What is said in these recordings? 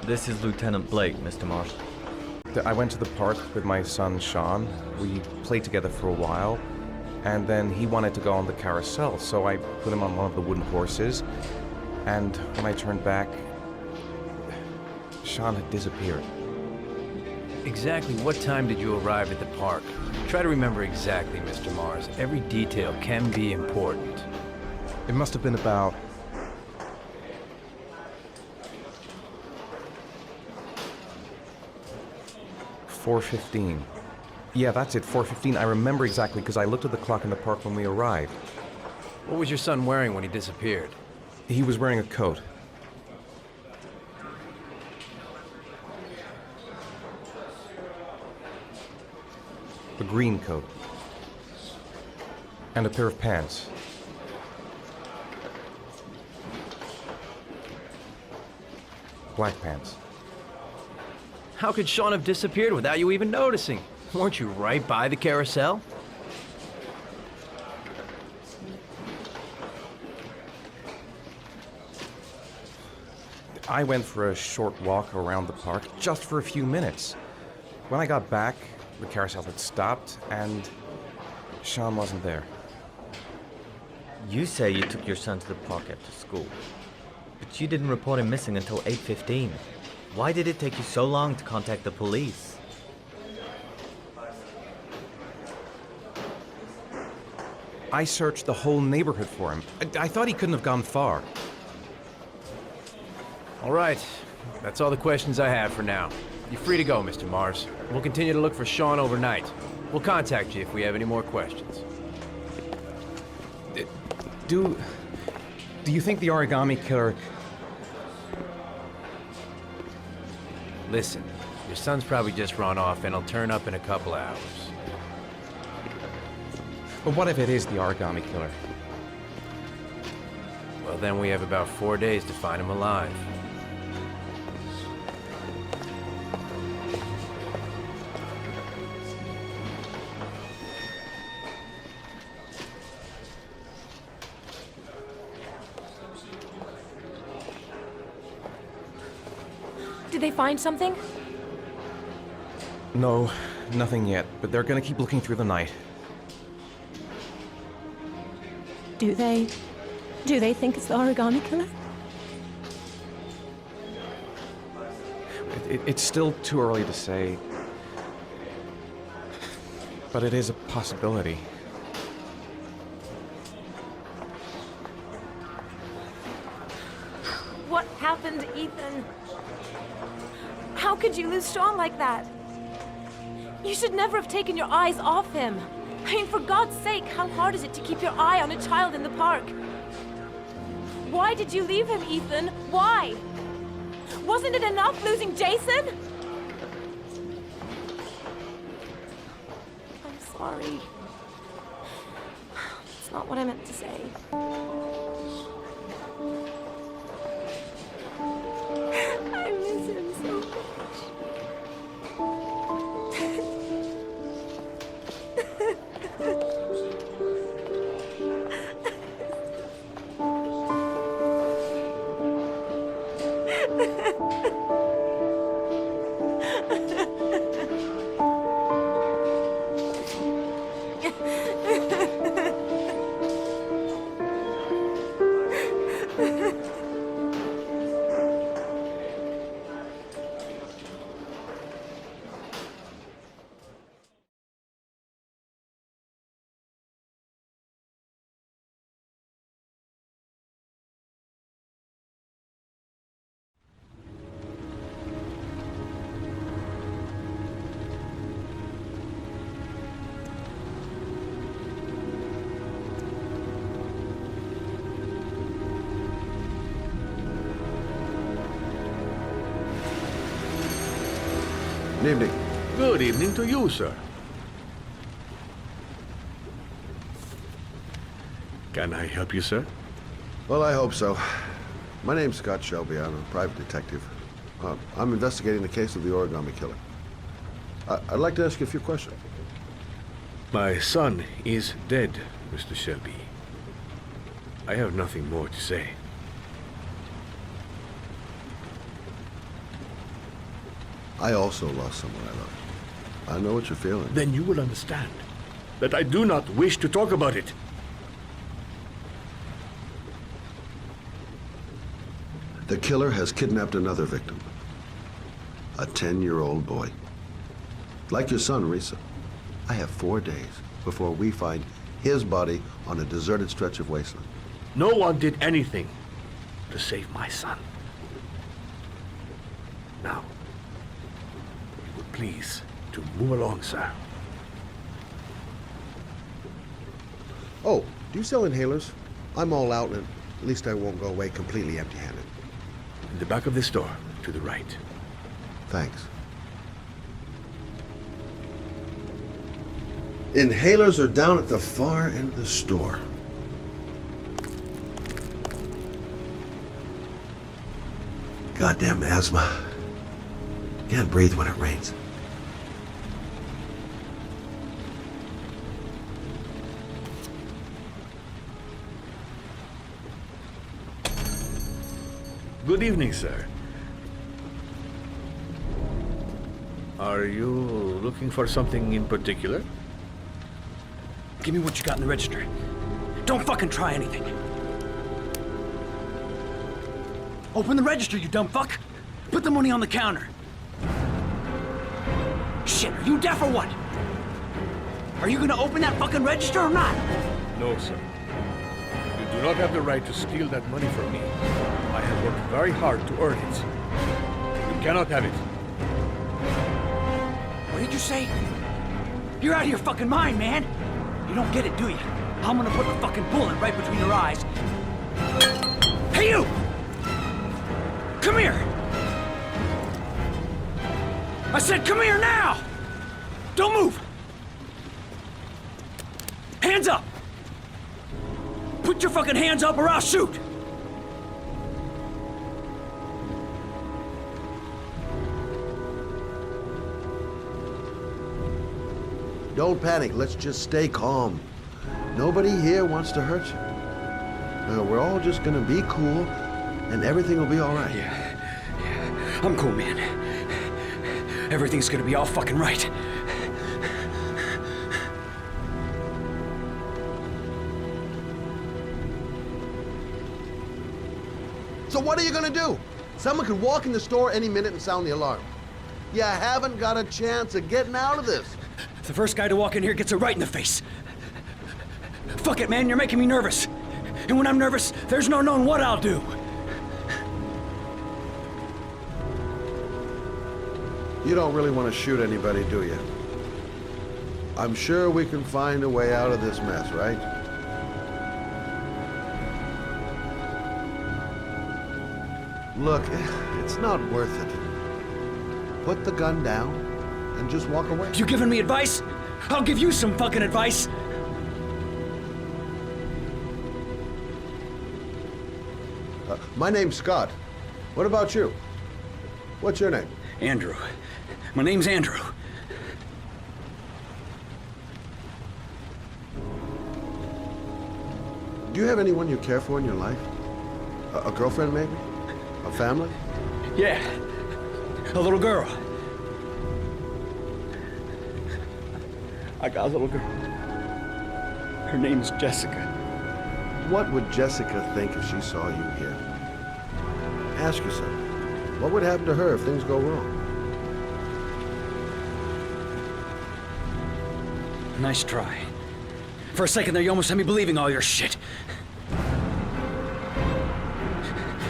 This is Lieutenant Blake, Mr. Mars. I went to the park with my son, Sean. We played together for a while, and then he wanted to go on the carousel, so I put him on one of the wooden horses, and when I turned back, Sean had disappeared. Exactly what time did you arrive at the park? Try to remember exactly, Mr. Mars. Every detail can be important. It must have been about... $4:15. Yeah, that's it, 4:15. I remember exactly because I looked at the clock in the park when we arrived. What was your son wearing when he disappeared? He was wearing a coat. A green coat. And a pair of pants. Black pants. How could Sean have disappeared without you even noticing? Weren't you right by the carousel? I went for a short walk around the park, just for a few minutes. When I got back, the carousel had stopped, and Sean wasn't there. You say you took your son to the park after school, but you didn't report him missing until 8:15. Why did it take you so long to contact the police? I searched the whole neighborhood for him. I thought he couldn't have gone far. All right. That's all the questions I have for now. You're free to go, Mr. Mars. We'll continue to look for Sean overnight. We'll contact you if we have any more questions. Do you think the origami killer... Listen, your son's probably just run off and he'll turn up in a couple hours. But what if it is the origami killer? Well, then we have about 4 days to find him alive. Did they find something? No, nothing yet, but they're gonna keep looking through the night. Do they think it's the origami killer? It's still too early to say, but it is a possibility. What happened, Ethan? How could you lose Sean like that? You should never have taken your eyes off him. I mean, for God's sake, how hard is it to keep your eye on a child in the park? Why did you leave him, Ethan? Why? Wasn't it enough losing Jason? I'm sorry. It's not what I meant to say. I miss him so much. Good evening. Good evening to you, sir. Can I help you, sir? Well, I hope so. My name's Scott Shelby. I'm a private detective. I'm investigating the case of the origami killer. I'd like to ask you a few questions. My son is dead, Mr. Shelby. I have nothing more to say. I also lost someone I loved. I know what you're feeling. Then you will understand that I do not wish to talk about it. The killer has kidnapped another victim. A 10-year-old boy. Like your son, Risa. I have 4 days before we find his body on a deserted stretch of wasteland. No one did anything to save my son. Now, you will please to move along, sir. Oh, do you sell inhalers? I'm all out, and at least I won't go away completely empty-handed. In the back of the store, to the right. Thanks. Inhalers are down at the far end of the store. Goddamn asthma. Can't breathe when it rains. Good evening, sir. Are you looking for something in particular? Give me what you got in the register. Don't fucking try anything. Open the register, you dumb fuck. Put the money on the counter. Shit, are you deaf or what? Are you gonna open that fucking register or not? No, sir. You do not have the right to steal that money from me. I have worked very hard to earn it. You cannot have it. What did you say? You're out of your fucking mind, man. You don't get it, do you? I'm gonna put the fucking bullet right between your eyes. Hey, you! Come here! I said come here now! Don't move! Hands up! Put your fucking hands up or I'll shoot! Don't panic. Let's just stay calm. Nobody here wants to hurt you. We're all just gonna be cool, and everything will be all right. Yeah, I'm cool, man. Everything's gonna be all fucking right. So what are you gonna do? Someone could walk in the store any minute and sound the alarm. You haven't got a chance of getting out of this. The first guy to walk in here gets it right in the face. Fuck it, man, you're making me nervous. And when I'm nervous, there's no knowing what I'll do. You don't really want to shoot anybody, do you? I'm sure we can find a way out of this mess, right? Look, it's not worth it. Put the gun down and just walk away. You giving me advice? I'll give you some fucking advice. My name's Scott. What about you? What's your name? Andrew. My name's Andrew. Do you have anyone you care for in your life? A girlfriend, maybe? A family? Yeah. A little girl. I got a little girl. Her name's Jessica. What would Jessica think if she saw you here? Ask yourself, what would happen to her if things go wrong? Nice try. For a second there, you almost had me believing all your shit.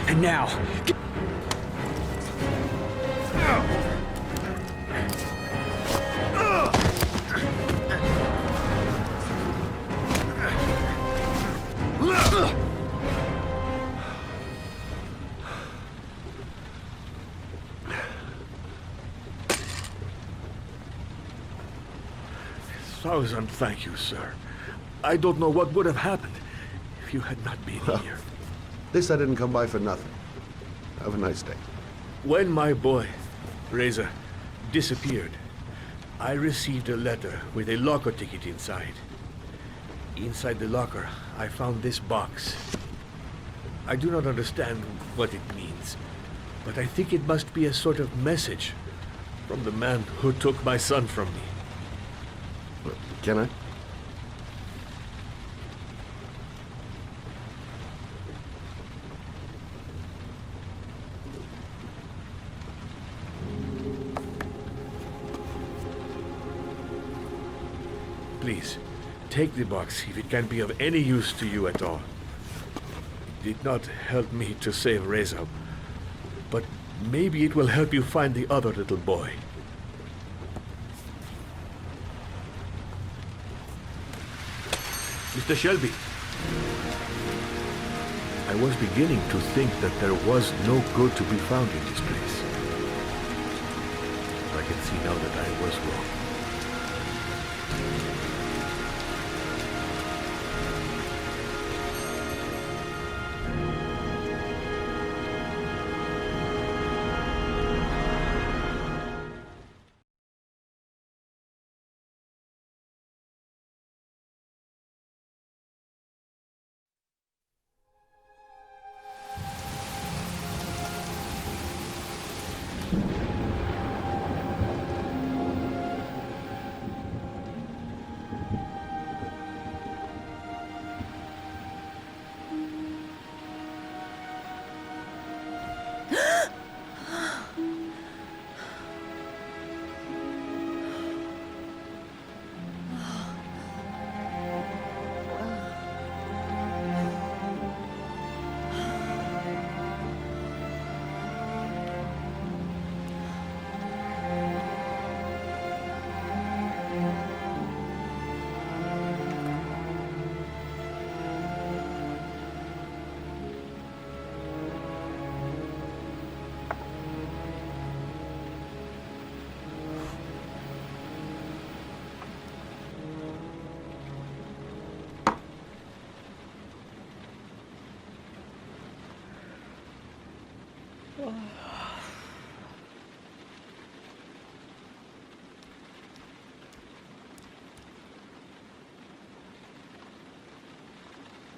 And now... Thousand thank you, sir. I don't know what would have happened if you had not been here. At least I didn't come by for nothing. Have a nice day. When my boy, Reza, disappeared, I received a letter with a locker ticket inside. Inside the locker, I found this box. I do not understand what it means, but I think it must be a sort of message From the man who took my son from me. Can I? Please, take the box if it can be of any use to you at all. It did not help me to save Reza, but maybe it will help you find the other little boy. Mr. Shelby, I was beginning to think that there was no good to be found in this place. I can see now that I was wrong.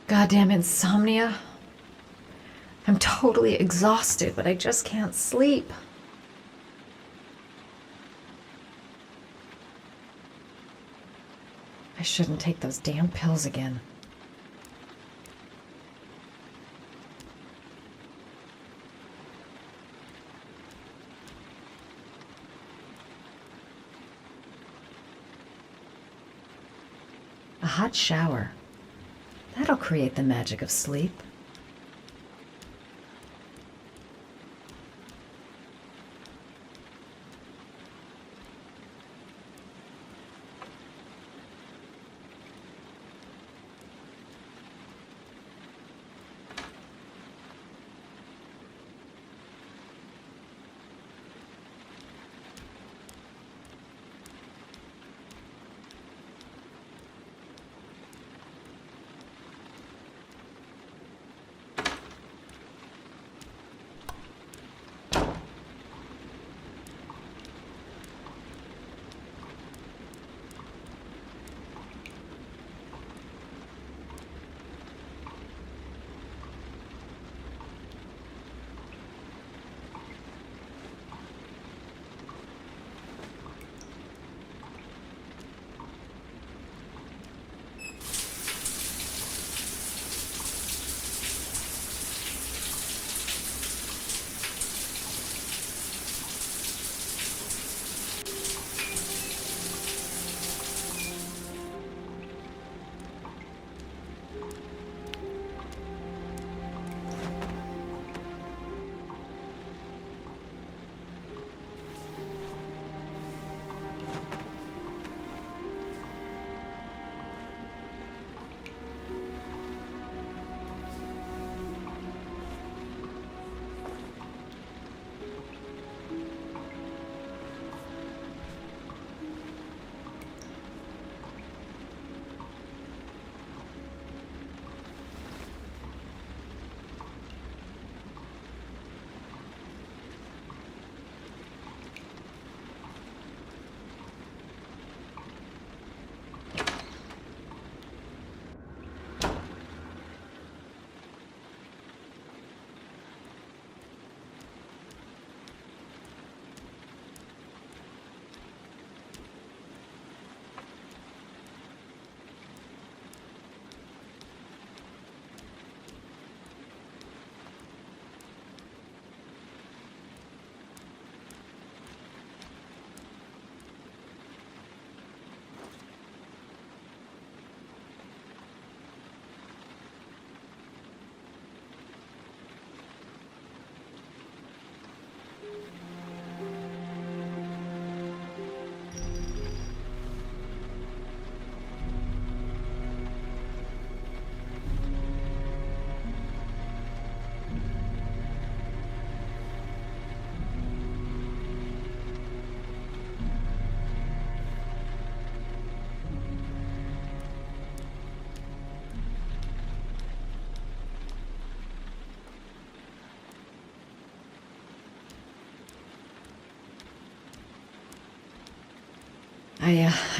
Goddamn insomnia. I'm totally exhausted, but I just can't sleep. I shouldn't take those damn pills again. A hot shower. That'll create the magic of sleep.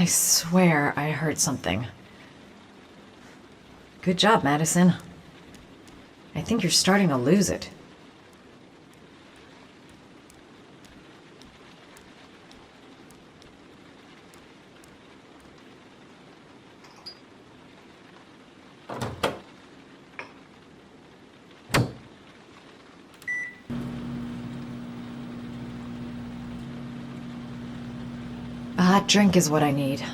I swear I heard something. Good job, Madison. I think you're starting to lose it. A hot drink is what I need.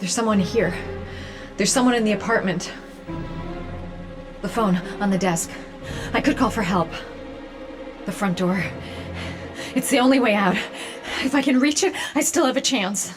There's someone here. There's someone in the apartment. The phone on the desk. I could call for help. The front door. It's the only way out. If I can reach it, I still have a chance.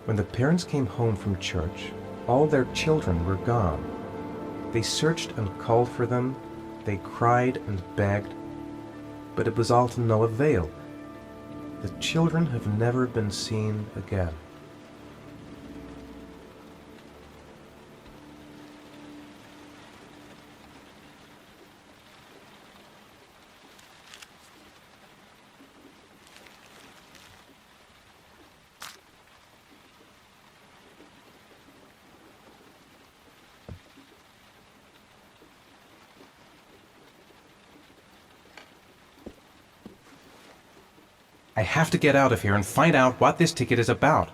When the parents came home from church, all their children were gone. They searched and called for them, they cried and begged, but it was all to no avail. The children have never been seen again. I have to get out of here and find out what this ticket is about.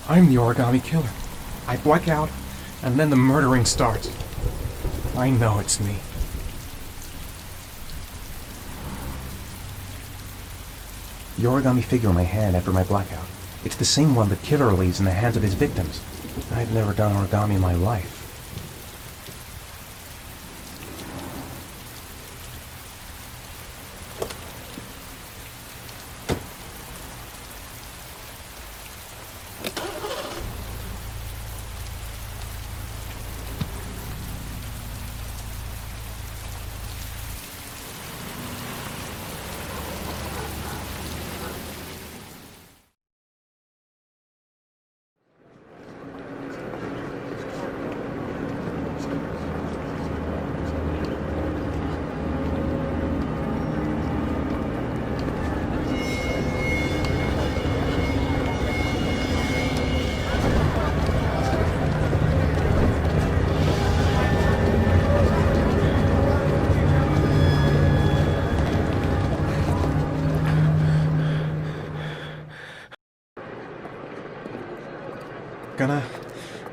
I'm the origami killer. I black out, and then the murdering starts. I know it's me. The origami figure in my hand after my blackout. It's the same one the killer leaves in the hands of his victims. I've never done origami in my life.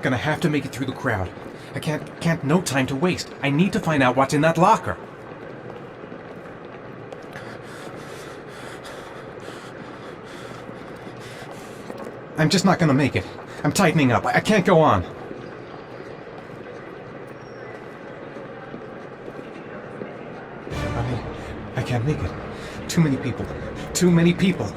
Gonna have to make it through the crowd. I can't, no time to waste. I need to find out what's in that locker. I'm just not gonna make it. I'm tightening up. I can't go on. I can't make it. Too many people. Too many people.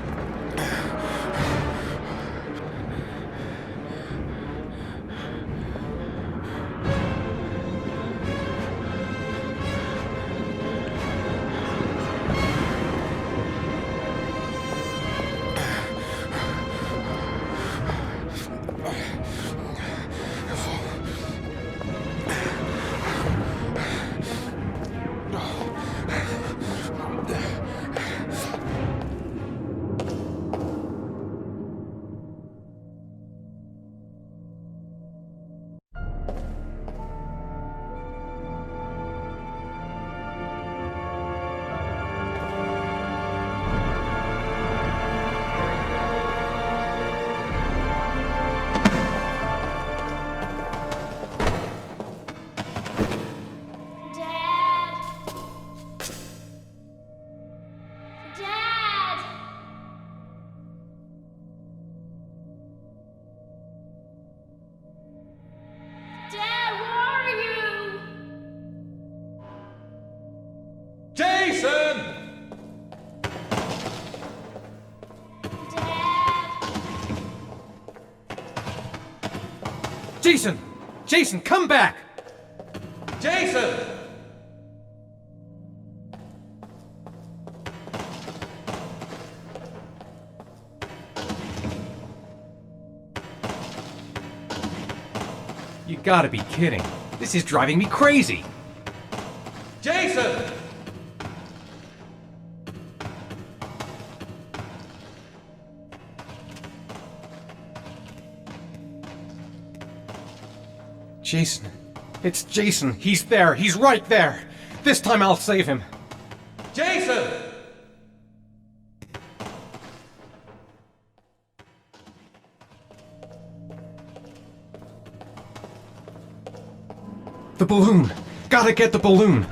Jason! Jason, come back! Jason! You gotta be kidding. This is driving me crazy! Jason! Jason. It's Jason. He's there. He's right there. This time I'll save him. Jason! The balloon! Gotta get the balloon!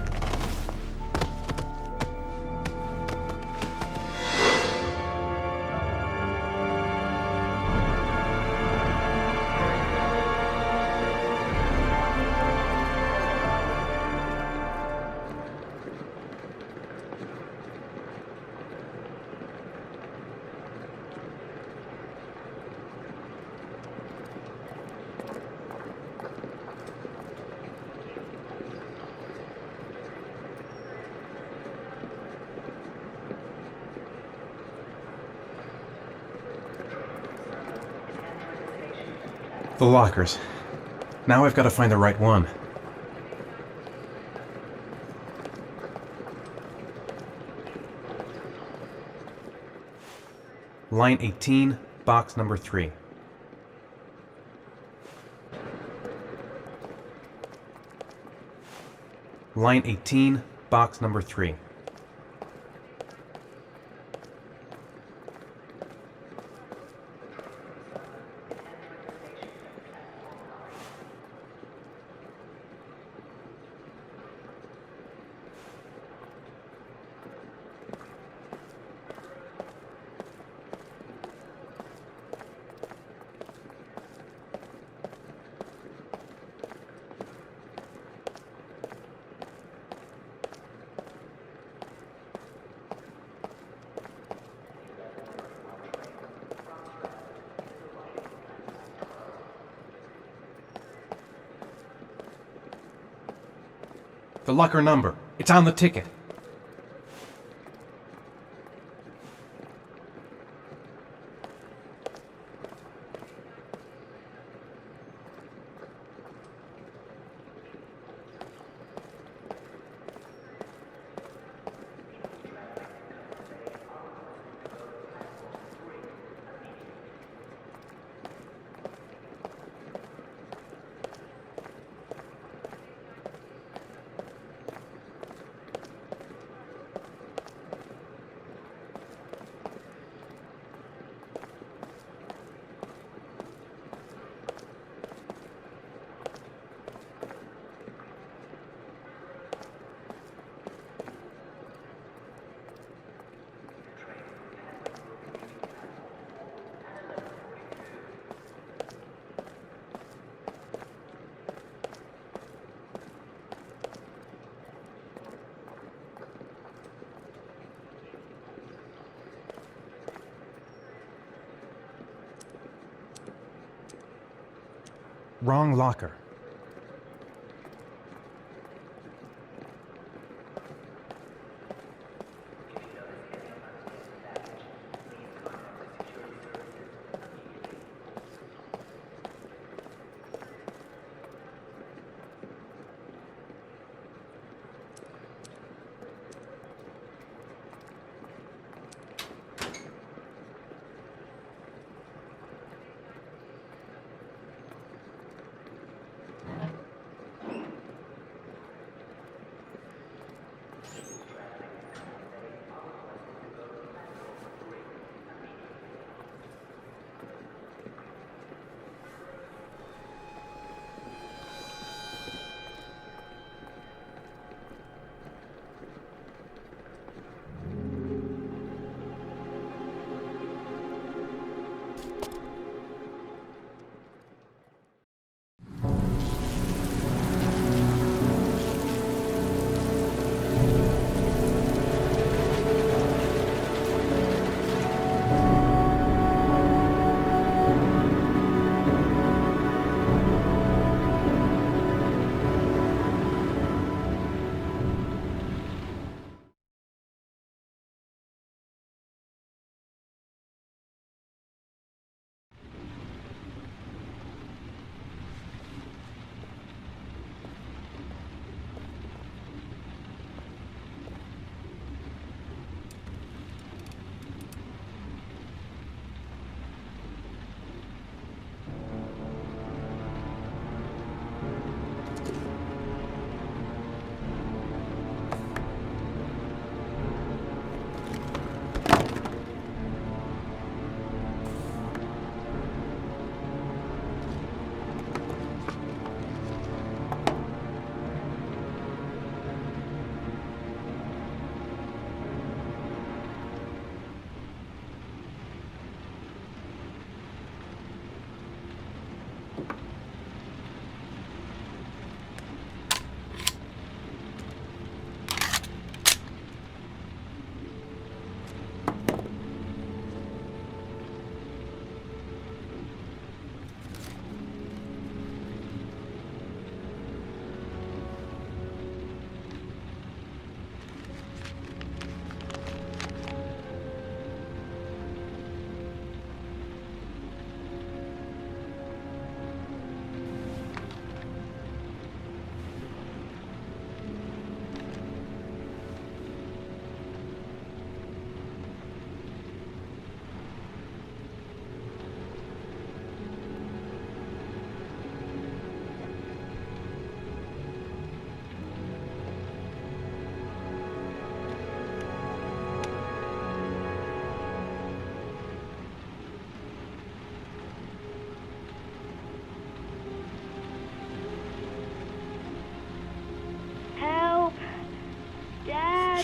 The lockers. Now I've got to find the right one. Line 18, box number 3. Line 18, box number 3. The locker number. It's on the ticket. Wrong locker.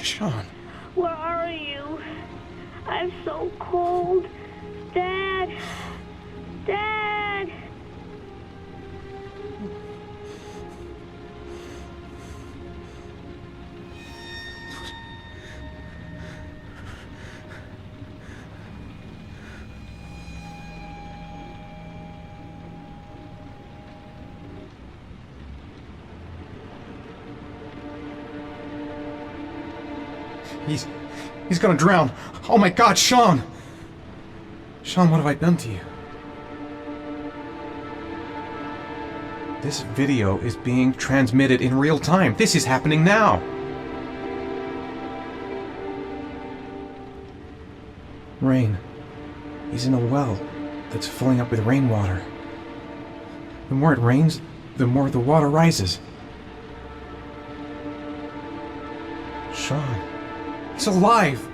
Sean. Where are you? I'm so cold. Dad! Dad! He's gonna drown. Oh my God, Sean! Sean, what have I done to you? This video is being transmitted in real time. This is happening now. Rain. He's in a well that's filling up with rainwater. The more it rains, the more the water rises. Sean. He's alive!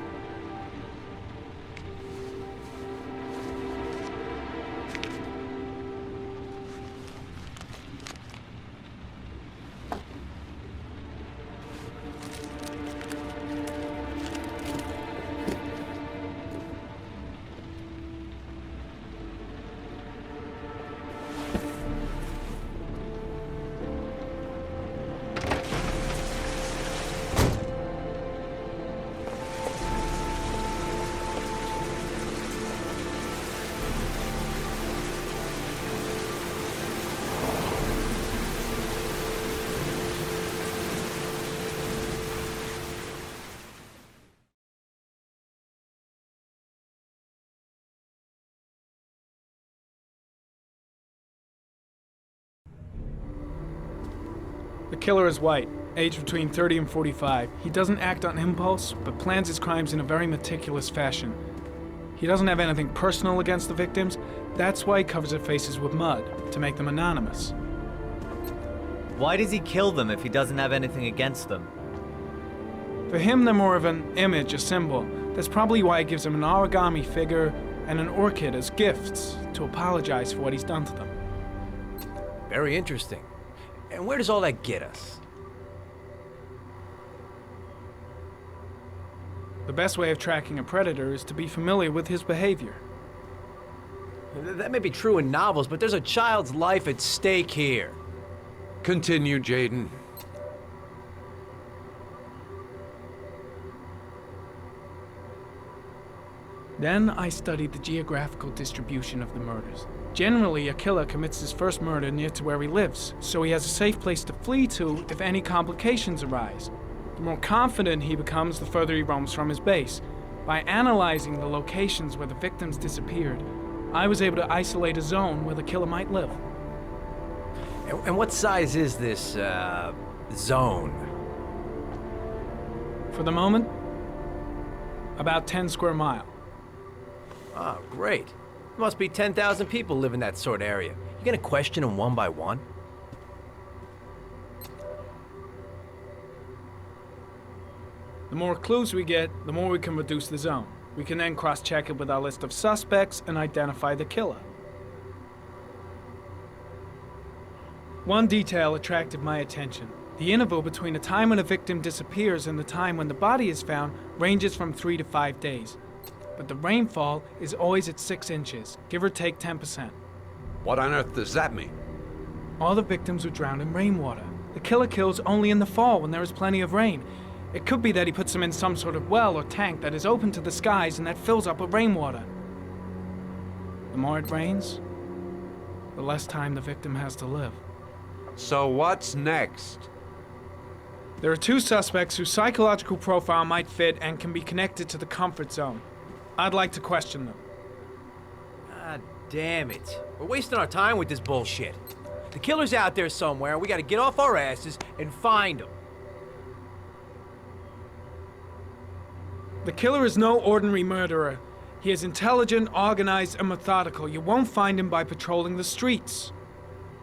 The killer is white, aged between 30 and 45. He doesn't act on impulse, but plans his crimes in a very meticulous fashion. He doesn't have anything personal against the victims. That's why he covers their faces with mud, to make them anonymous. Why does he kill them if he doesn't have anything against them? For him, they're more of an image, a symbol. That's probably why he gives them an origami figure and an orchid as gifts to apologize for what he's done to them. Very interesting. And where does all that get us? The best way of tracking a predator is to be familiar with his behavior. That may be true in novels, but there's a child's life at stake here. Continue, Jaden. Then I studied the geographical distribution of the murders. Generally, a killer commits his first murder near to where he lives, so he has a safe place to flee to if any complications arise. The more confident he becomes, the further he roams from his base. By analyzing the locations where the victims disappeared, I was able to isolate a zone where the killer might live. And what size is this, zone? For the moment, about 10 square miles. Oh, great. There must be 10,000 people live in that sort of area. You gonna question them one by one? The more clues we get, the more we can reduce the zone. We can then cross-check it with our list of suspects and identify the killer. One detail attracted my attention. The interval between the time when a victim disappears and the time when the body is found ranges from 3 to 5 days. But the rainfall is always at 6 inches, give or take 10%. What on earth does that mean? All the victims were drowned in rainwater. The killer kills only in the fall when there is plenty of rain. It could be that he puts them in some sort of well or tank that is open to the skies and that fills up with rainwater. The more it rains, the less time the victim has to live. So what's next? There are 2 suspects whose psychological profile might fit and can be connected to the comfort zone. I'd like to question them. God damn it. We're wasting our time with this bullshit. The killer's out there somewhere, and we gotta get off our asses and find him. The killer is no ordinary murderer. He is intelligent, organized, and methodical. You won't find him by patrolling the streets.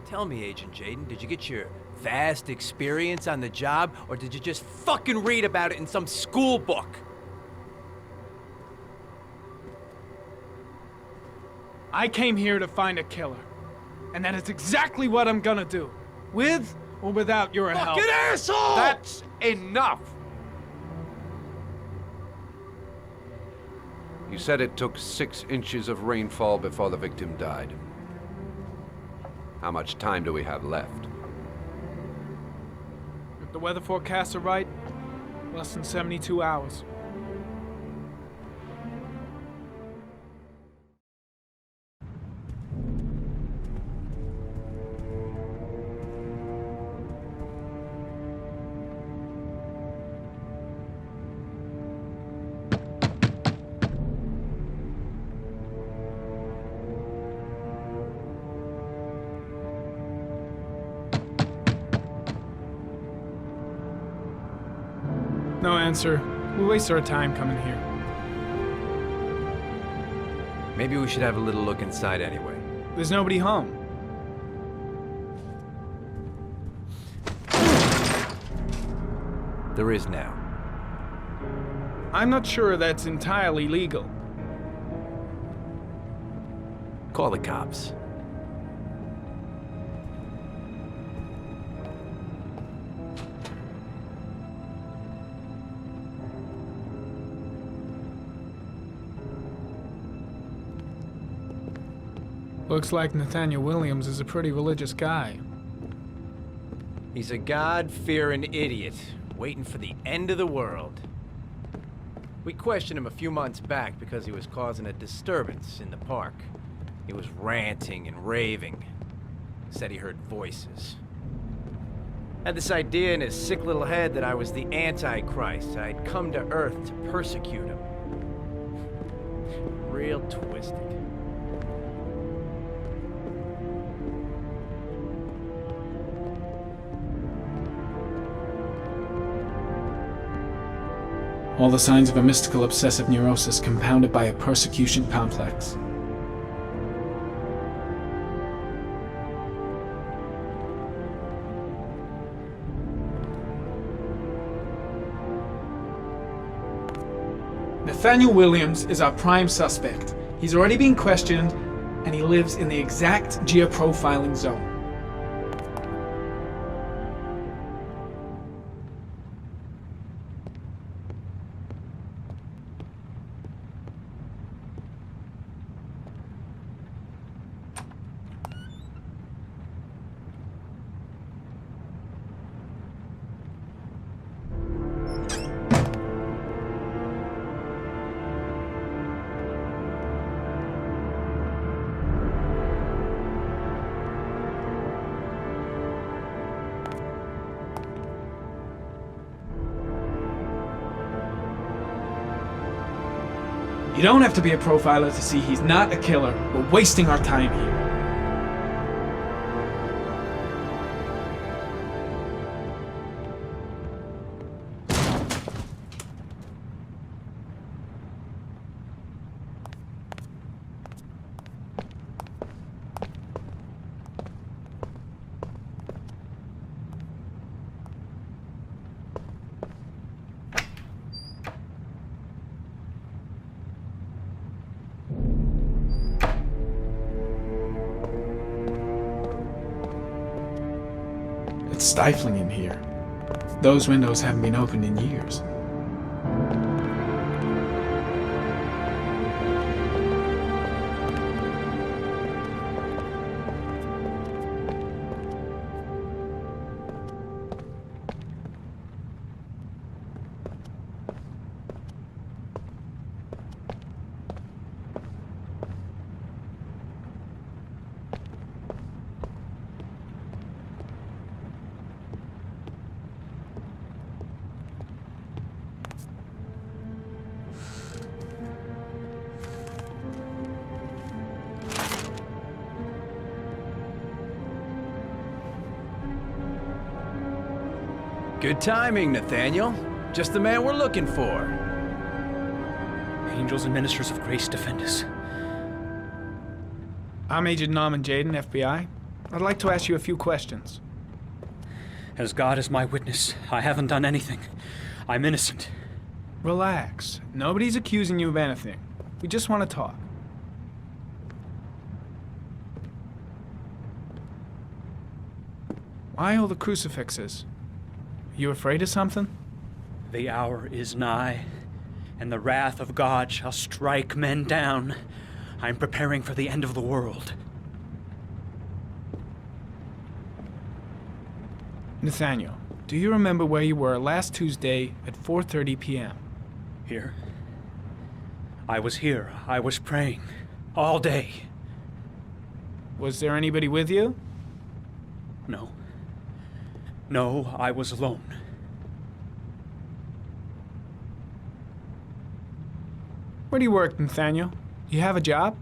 Tell me, Agent Jaden, did you get your vast experience on the job, or did you just fucking read about it in some school book? I came here to find a killer. And that is exactly what I'm gonna do. With or without your help. Fucking asshole! That's enough! You said it took 6 inches of rainfall before the victim died. How much time do we have left? If the weather forecasts are right, less than 72 hours. No answer. We waste our time coming here. Maybe we should have a little look inside anyway. There's nobody home. There is now. I'm not sure that's entirely legal. Call the cops. Looks like Nathaniel Williams is a pretty religious guy. He's a God-fearing idiot, waiting for the end of the world. We questioned him a few months back because he was causing a disturbance in the park. He was ranting and raving. Said he heard voices. Had this idea in his sick little head that I was the Antichrist. I'd come to Earth to persecute him. Real twisted. All the signs of a mystical obsessive neurosis compounded by a persecution complex. Nathaniel Williams is our prime suspect. He's already been questioned, and he lives in the exact geoprofiling zone. You don't have to be a profiler to see he's not a killer. We're wasting our time here. It's stifling in here. Those windows haven't been opened in years. Good timing, Nathaniel. Just the man we're looking for. Angels and ministers of grace defend us. I'm Agent Norman Jaden, FBI. I'd like to ask you a few questions. As God is my witness, I haven't done anything. I'm innocent. Relax. Nobody's accusing you of anything. We just want to talk. Why all the crucifixes? You afraid of something? The hour is nigh. and the wrath of God shall strike men down. I'm preparing for the end of the world. Nathaniel, do you remember where you were last Tuesday at 4:30 p.m.? Here? I was here. I was praying. All day. Was there anybody with you? No. No, I was alone. Where do you work, Nathaniel? You have a job?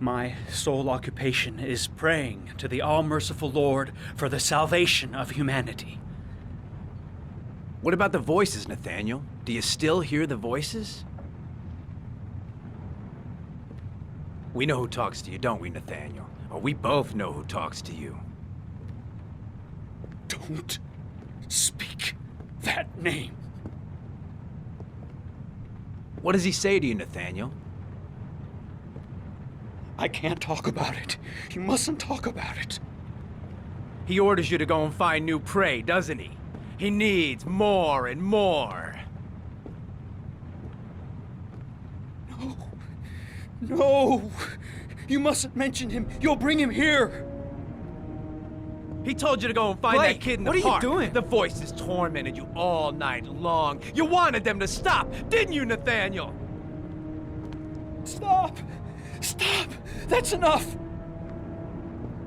My sole occupation is praying to the all-merciful Lord for the salvation of humanity. What about the voices, Nathaniel? Do you still hear the voices? We know who talks to you, don't we, Nathaniel? Or we both know who talks to you. Don't speak that name. What does he say to you, Nathaniel? I can't talk about it. You mustn't talk about it. He orders you to go and find new prey, doesn't he? He needs more and more. No. No! You mustn't mention him. You'll bring him here. He told you to go and find Blake, that kid in the what are you park. doing? The voices tormented you all night long. You wanted them to stop, didn't you, Nathaniel? Stop! Stop! That's enough!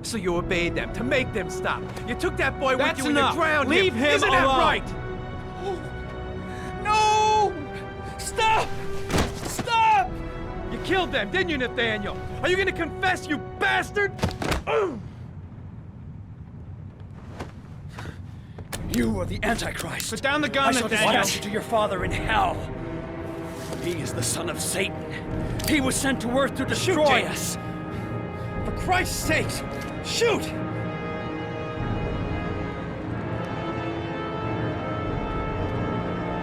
So you obeyed them to make them stop. You took that boy That's with you enough. and you drowned Leave him. him Isn't that alone. right? No! Stop! Stop! You killed them, didn't you, Nathaniel? Are you gonna confess, you bastard? You are the Antichrist. Put down the I gun, shall Nathaniel. dispatch you to your father in hell. He is the son of Satan. He was sent to earth to destroy us. For Christ's sake, shoot!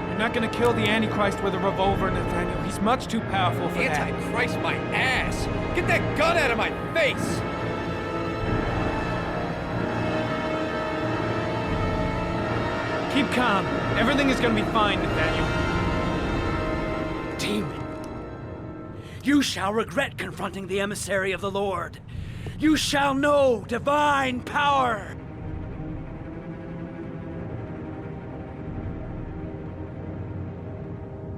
You're not gonna kill the Antichrist with a revolver, Nathaniel. He's much too powerful for that. Antichrist my ass! Get that gun out of my face! Keep calm. Everything is gonna be fine, Nathaniel. Demon, you shall regret confronting the emissary of the Lord. You shall know divine power.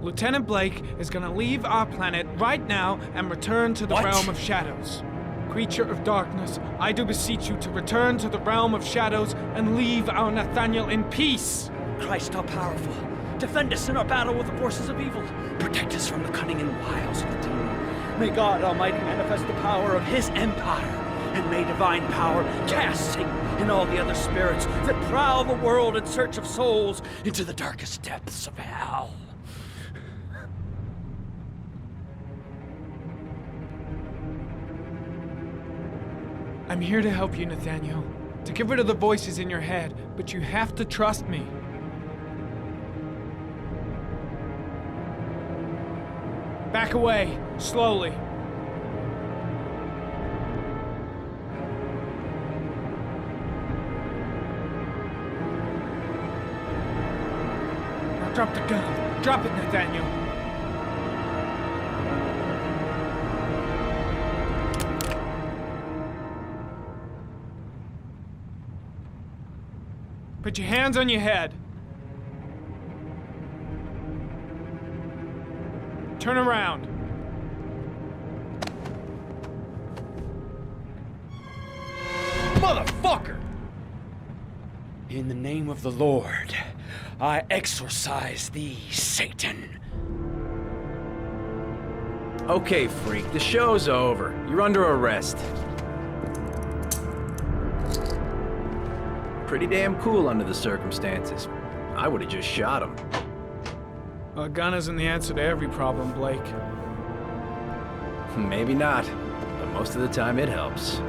Lieutenant Blake is gonna leave our planet right now and return to the What? realm of shadows. Creature of darkness, I do beseech you to return to the realm of shadows and leave our Nathaniel in peace. Christ all powerful, defend us in our battle with the forces of evil. Protect us from the cunning and wiles of the demon. May God Almighty manifest the power of His empire, and may divine power cast Satan and all the other spirits that prowl the world in search of souls into the darkest depths of hell. I'm here to help you, Nathaniel. To get rid of the voices in your head, but you have to trust me. Back away, slowly. Now drop the gun. Drop it, Nathaniel. Put your hands on your head. Turn around. Motherfucker! In the name of the Lord, I exorcise thee, Satan. Okay, freak, the show's over. You're under arrest. Pretty damn cool under the circumstances. I would have just shot him. A gun isn't the answer to every problem, Blake. Maybe not, but most of the time it helps.